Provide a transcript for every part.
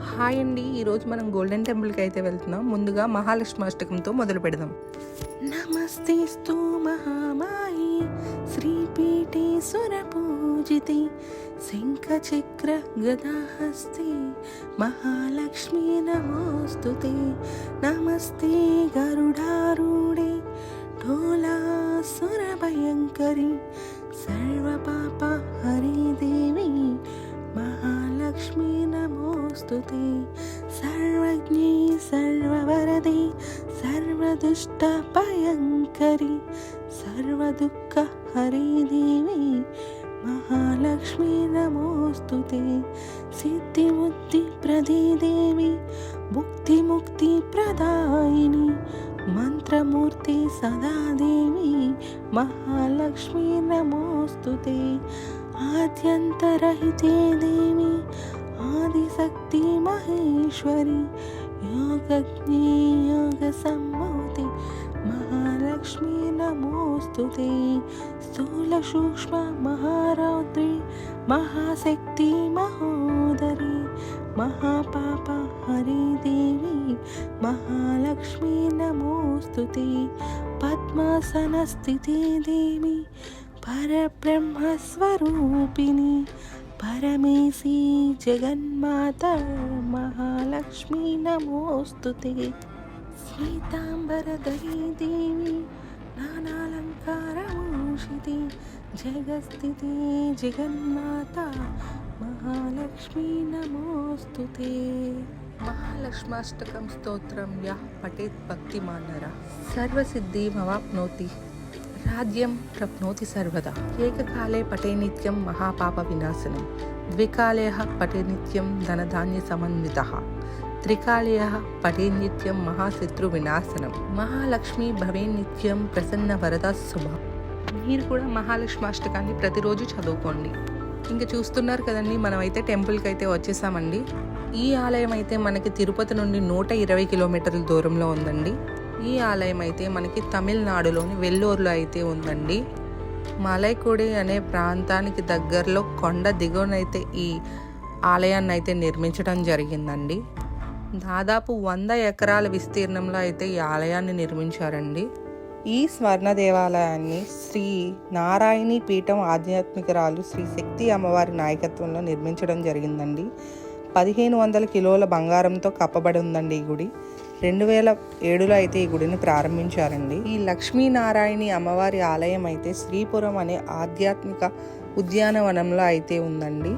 Hi అండి, ఈరోజు మనం గోల్డెన్ టెంపుల్కి అయితే వెళ్తున్నాం. ముందుగా మహాలక్ష్మి అష్టకంతో మొదలు పెడదాం. నమస్తేస్తు మహామాయి శ్రీపీఠే సురపూజితే శంఖచక్ర గదాహస్తే మహాలక్ష్మీ నమోస్తుతే. నమస్తే గరుడారూఢే ఢోలాసుర భయంకరి సర్వపాప హరి దేవి మహాలక్ష్మీ నమోస్తుతే. సర్వజ్ఞే సర్వవరదే సర్వదుష్ట భయంకరి సర్వదుఃఖ హరి దేవి మహాలక్ష్మీ నమోస్తుతే. సిద్ధిముక్తి ప్రదే దేవి భుక్తి ముక్తి ప్రదాయిని మంత్రమూర్తి సదాదేవి మహాలక్ష్మీ నమోస్తుతే. ఆద్యంతరహితే దేవి ఆదిశక్తి మహేశ్వరి యోగజ్ఞే యోగ సంభూతి మహాలక్ష్మీ నమోస్తుతే. స్థూల సూక్ష్మ మహారౌద్రి మహాశక్తి మహోదరి మహాపాప హరి దేవి మహాలక్ష్మీ నమోస్తుతే. పద్మాసన స్థితే దేవి పరబ్రహ్మస్వరూపిణి పరమేశీ జగన్మాత మహాలక్ష్మీ నమోస్తుతే. శ్వేతాంబరధరీ దేవి నానాలంకారభూషితే జగస్థితే జగన్మాత మహాలక్ష్మీ నమోస్తుతే. మహాలక్ష్మాష్టకం స్తోత్రం యః పఠేత్ భక్తిమాన్ నరః సర్వసిద్ధిమవాప్నోతి రాజ్యం ప్రాప్నోతి సర్వదా. ఏకకాలే పఠే నిత్యం మహాపాప వినాశనం ద్వికాలే పఠే నిత్యం ధనధాన్య సమన్వితః త్రికాలే పఠే నిత్యం మహాశత్రు వినాశనం. మహాలక్ష్మి భవే నిత్యం ప్రసన్న వరద శుభ. మీరు కూడా మహాలక్ష్మాష్టకాన్ని ప్రతిరోజు చదువుకోండి. ఇంకా చూస్తున్నారు కదండి, మనమైతే టెంపుల్కి అయితే వచ్చేసామండి. ఈ ఆలయం అయితే మనకి తిరుపతి నుండి 120 కిలోమీటర్ల దూరంలో ఉందండి. ఈ ఆలయం అయితే మనకి తమిళనాడులోని వెల్లూరులో అయితే ఉందండి. మలైకోడి అనే ప్రాంతానికి దగ్గరలో కొండ దిగువనైతే ఈ ఆలయాన్ని అయితే నిర్మించడం జరిగిందండి. దాదాపు 100 ఎకరాల విస్తీర్ణంలో అయితే ఈ ఆలయాన్ని నిర్మించారండి. ఈ స్వర్ణ దేవాలయాన్ని శ్రీ నారాయణీ పీఠం ఆధ్యాత్మికరాలు శ్రీ శక్తి అమ్మవారి నాయకత్వంలో నిర్మించడం జరిగిందండి. 1500 కిలోల బంగారంతో కప్పబడి ఉందండి ఈ గుడి. 2007లో అయితే ఈ గుడిని ప్రారంభించారండి. ఈ లక్ష్మీనారాయణి అమ్మవారి ఆలయం అయితే శ్రీపురం అనే ఆధ్యాత్మిక ఉద్యానవనంలో అయితే ఉందండి.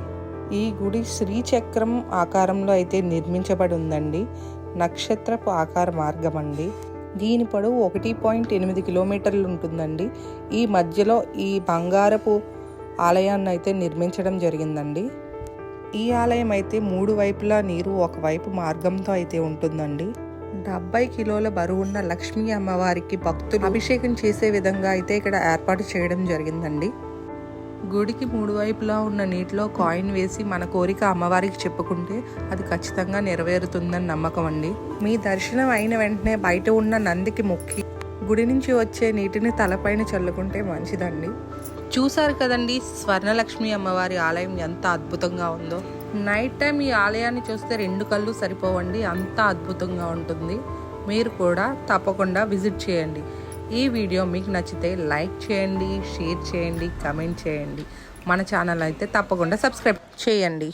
ఈ గుడి శ్రీచక్రం ఆకారంలో అయితే నిర్మించబడి ఉందండి. నక్షత్రపు ఆకార మార్గం అండి. దీని పొడవు 1.8 కిలోమీటర్లు ఉంటుందండి. ఈ మధ్యలో ఈ బంగారపు ఆలయాన్ని అయితే నిర్మించడం జరిగిందండి. ఈ ఆలయం అయితే 3 వైపులా నీరు ఒకవైపు మార్గంతో అయితే ఉంటుందండి. 70 కిలోల బరువున్న లక్ష్మీ అమ్మవారికి భక్తులు అభిషేకం చేసే విధంగా అయితే ఇక్కడ ఏర్పాటు చేయడం జరిగిందండి. గుడికి 3 వైపులా ఉన్న నీటిలో కాయిన్ వేసి మన కోరిక అమ్మవారికి చెప్పుకుంటే అది ఖచ్చితంగా నెరవేరుతుందని నమ్మకం అండి. మీ దర్శనం అయిన వెంటనే బయట ఉన్న నందికి మొక్కి గుడి నుంచి వచ్చే నీటిని తలపైన చల్లుకుంటే మంచిదండి. చూసారు కదండి, స్వర్ణలక్ష్మి అమ్మవారి ఆలయం ఎంత అద్భుతంగా ఉందో. నైట్ టైం ఈ ఆలయాన్ని చూస్తే 2 కళ్ళు సరిపోవండి, అంత అద్భుతంగా ఉంటుంది. మీరు కూడా తప్పకుండా విజిట్ చేయండి. ఈ వీడియో మీకు నచ్చితే లైక్ చేయండి, షేర్ చేయండి, కమెంట్ చేయండి. మన ఛానల్ అయితే తప్పకుండా సబ్స్క్రైబ్ చేయండి.